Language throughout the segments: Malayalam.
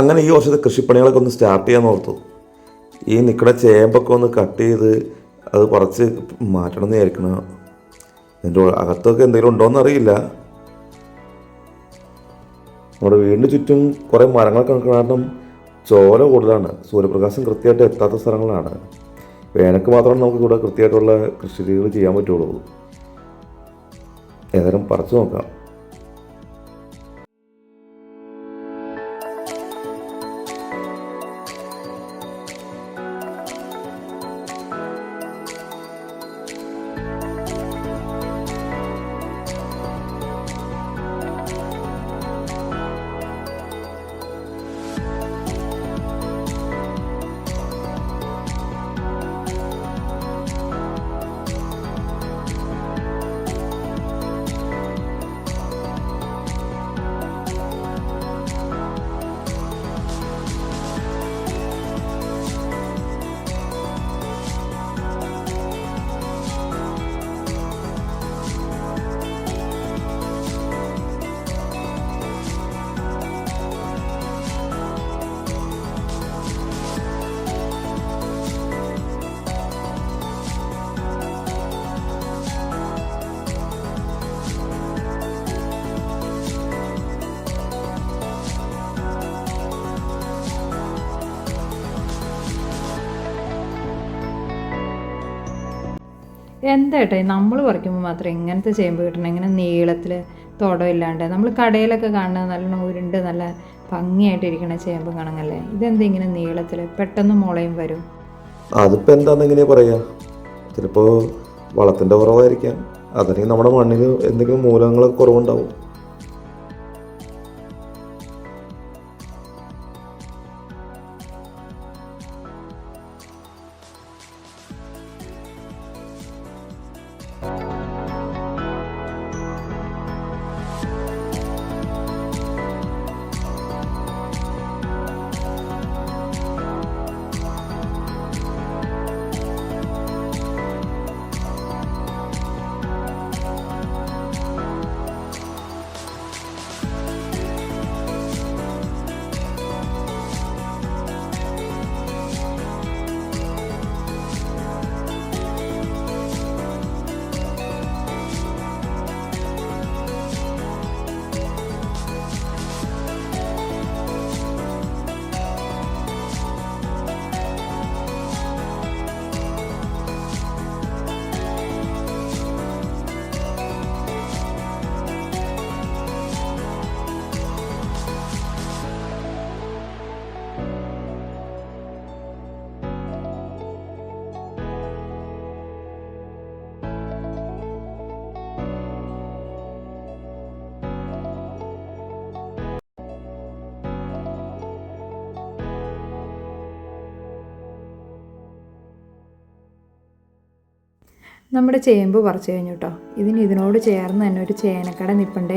അങ്ങനെ ഈ വർഷത്തെ കൃഷിപ്പണികളൊക്കെ ഒന്ന് സ്റ്റാർട്ട് ചെയ്യാൻ ഓർത്തു. ഈ നിൽക്കുന്ന ചേമ്പൊക്കെ ഒന്ന് കട്ട് ചെയ്ത് അത് കുറച്ച് മാറ്റണം എന്ന് വിചാരിക്കണം. ഇതിൻ്റെ അകത്തൊക്കെ എന്തെങ്കിലും ഉണ്ടോയെന്ന് അറിയില്ല. നമ്മുടെ വീടിന് ചുറ്റും കുറേ മരങ്ങളൊക്കെ കാരണം ചോല കൂടുതലാണ്. സൂര്യപ്രകാശം കൃത്യമായിട്ട് എത്താത്ത സ്ഥലങ്ങളാണ്. വേനൽക്ക് മാത്രമാണ് നമുക്ക് ഇവിടെ കൃത്യമായിട്ടുള്ള കൃഷി രീതികൾ ചെയ്യാൻ പറ്റുള്ളൂ. ഏതായാലും പറിച്ചു നോക്കാം. എന്താ ഏട്ടാ നമ്മൾ പറിക്കുമ്പോൾ മാത്രം ഇങ്ങനത്തെ ചേമ്പ് കിട്ടണം, ഇങ്ങനെ നീളത്തിൽ തുടമില്ലാണ്ട്. നമ്മൾ കടയിലൊക്കെ കാണുന്നത് നല്ലോണം ഉരുണ്ട് നല്ല ഭംഗിയായിട്ടിരിക്കണ ചേമ്പ് കണങ്ങല്ലേ, ഇതെന്താ ഇങ്ങനെ നീളത്തിൽ പെട്ടെന്ന് മുളയും വരും? അതിപ്പോൾ എന്താണെന്ന് എങ്ങനെയാ പറയുക? ചിലപ്പോൾ വളത്തിൻ്റെ കുറവായിരിക്കാം, അതല്ലെങ്കിൽ നമ്മുടെ മണ്ണിൽ എന്തെങ്കിലും മൂലകങ്ങളൊക്കെ കുറവുണ്ടാവും. നമ്മുടെ ചേമ്പ് പറിച്ചു കഴിഞ്ഞു കേട്ടോ. ഇതിനോട് ചേർന്ന് തന്നെ ഒരു ചേനക്കട നിൽപ്പുണ്ടേ.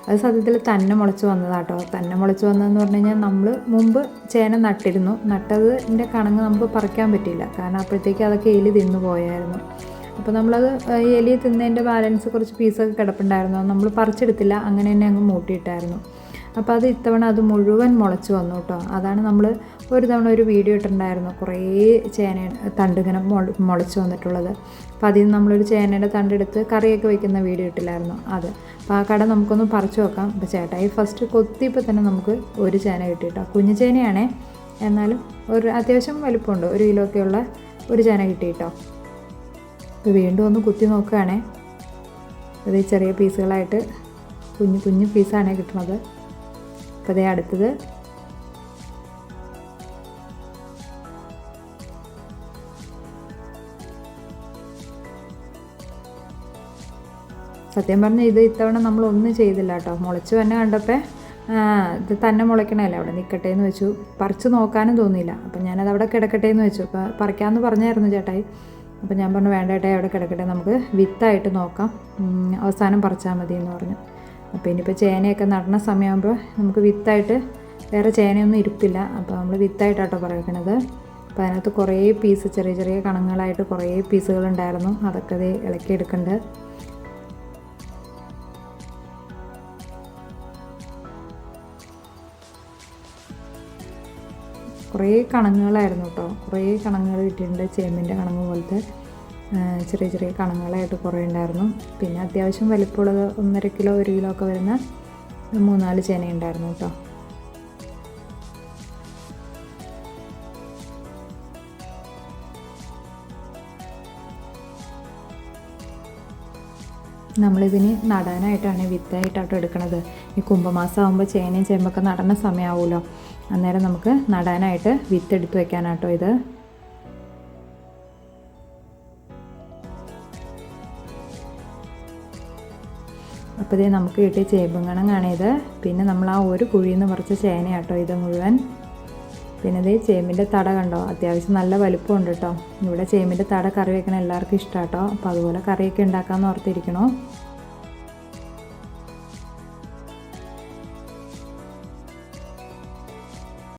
അത് സത്യത്തിൽ തന്നെ മുളച്ച് വന്നതാട്ടോ. തന്നെ മുളച്ച് വന്നതെന്ന് പറഞ്ഞു കഴിഞ്ഞാൽ നമ്മൾ മുമ്പ് ചേന നട്ടിരുന്നു. നട്ടതിൻ്റെ കണങ്ങ് നമുക്ക് പറിക്കാൻ പറ്റിയില്ല, കാരണം അപ്പോഴത്തേക്ക് അതൊക്കെ എലി തിന്നു പോയായിരുന്നു. അപ്പോൾ നമ്മളത് എലി തിന്നതിൻ്റെ ബാലൻസ് കുറച്ച് പീസൊക്കെ കിടപ്പുണ്ടായിരുന്നു, നമ്മൾ പറിച്ചെടുത്തില്ല, അങ്ങനെ തന്നെ അങ്ങ് മൂട്ടിയിട്ടായിരുന്നു. അപ്പോൾ അത് ഇത്തവണ അത് മുഴുവൻ മുളച്ച് വന്നു കേട്ടോ. അതാണ് നമ്മൾ ഒരു തവണ ഒരു വീഡിയോ ഇട്ടിട്ടുണ്ടായിരുന്നു, കുറേ ചേന തണ്ടിങ്ങനെ മുളച്ച് വന്നിട്ടുള്ളത്. അപ്പോൾ അതിൽ നിന്ന് നമ്മളൊരു ചേനയുടെ തണ്ടെടുത്ത് കറിയൊക്കെ വയ്ക്കുന്ന വീഡിയോ ഇട്ടില്ലായിരുന്നു അത്. അപ്പോൾ ആ കട നമുക്കൊന്ന് പറിച്ചു നോക്കാം. അപ്പോൾ ചേട്ടായി ഫസ്റ്റ് കൊത്തിയപ്പോൾ തന്നെ നമുക്ക് ഒരു ചേന കിട്ടി കേട്ടോ. കുഞ്ഞു ചേനയാണേ, എന്നാലും ഒരു അത്യാവശ്യം വലിപ്പമുണ്ട്, 1 കിലോയൊക്കെയുള്ള ഒരു ചേന കിട്ടി കേട്ടോ. അപ്പോൾ വീണ്ടും ഒന്ന് കുത്തി നോക്കുകയാണേ. അത് ചെറിയ പീസുകളായിട്ട് കുഞ്ഞു പീസാണ് കിട്ടുന്നത്. അപ്പോൾ അതേ അടുത്തത് സത്യം പറഞ്ഞാൽ ഇത് ഇത്തവണ നമ്മളൊന്നും ചെയ്തില്ല കേട്ടോ. മുളച്ച് തന്നെ കണ്ടപ്പോൾ ഇത് തന്നെ മുളയ്ക്കണമല്ലേ, അവിടെ നിൽക്കട്ടെ എന്ന് വെച്ചു. പറിച്ച് നോക്കാനും തോന്നിയില്ല. അപ്പം ഞാനത് അവിടെ കിടക്കട്ടെ എന്ന് വെച്ചു. അപ്പോൾ പറിക്കാമെന്ന് പറഞ്ഞായിരുന്നു ചേട്ടായി. അപ്പോൾ ഞാൻ പറഞ്ഞു വേണ്ട ചേട്ടായി, അവിടെ കിടക്കട്ടെ, നമുക്ക് വിത്തായിട്ട് നോക്കാം, അവസാനം പറിച്ചാൽ മതി എന്ന് പറഞ്ഞു. അപ്പോൾ ഇനിയിപ്പോൾ ചേനയൊക്കെ നടണ സമയമാകുമ്പോൾ നമുക്ക് വിത്തായിട്ട് വേറെ ചേനയൊന്നും ഇരിപ്പില്ല. അപ്പോൾ നമ്മൾ വിത്തായിട്ടാട്ടോ പറയണത്. അപ്പോൾ അതിനകത്ത് കുറേ പീസ് ചെറിയ ചെറിയ കണങ്ങളായിട്ട് കുറേ പീസുകളുണ്ടായിരുന്നു. അതൊക്കെ അത് ഇളക്കി എടുക്കേണ്ടത്. കുറേ കണങ്ങുകളായിരുന്നു കേട്ടോ, കുറേ കണങ്ങുകൾ കിട്ടിയിട്ടുണ്ട്. ചേമ്പിൻ്റെ കണങ്ങ് പോലത്തെ ചെറിയ ചെറിയ കണങ്ങളായിട്ട് കുറേ ഉണ്ടായിരുന്നു. പിന്നെ അത്യാവശ്യം വലിപ്പമുള്ളത് 1.5 കിലോ 1 കിലോ ഒക്കെ വരുന്ന 3-4 ചേന ഉണ്ടായിരുന്നു കേട്ടോ. നമ്മളിതിന് നടാനായിട്ടാണ് വിത്തായിട്ടാട്ടോ എടുക്കണത്. ഈ കുംഭമാസം ആകുമ്പോൾ ചേനയും ചേമ്പൊക്കെ നടണ സമയമാവുമല്ലോ, അന്നേരം നമുക്ക് നടാനായിട്ട് വിത്ത് എടുത്ത് വെക്കാനാട്ടോ ഇത്. അപ്പോൾ ഇത് നമുക്ക് കിട്ടിയ ചേമ്പുങ്കണങ്ങാണിത്. പിന്നെ നമ്മൾ ആ ഒരു കുഴിയിൽ നിന്ന് പറിച്ച ചേനയാട്ടോ ഇത് മുഴുവൻ. പിന്നെ ഇത് ചേമ്പിൻ്റെ തട കണ്ടോ, അത്യാവശ്യം നല്ല വലുപ്പമുണ്ട് കേട്ടോ. ഇവിടെ ചേമ്പിൻ്റെ തട കറി വെക്കണ എല്ലാവർക്കും ഇഷ്ടമാണ് കേട്ടോ. അപ്പോൾ അതുപോലെ കറിയൊക്കെ ഉണ്ടാക്കാമെന്ന് ഓർത്തിരിക്കണോ.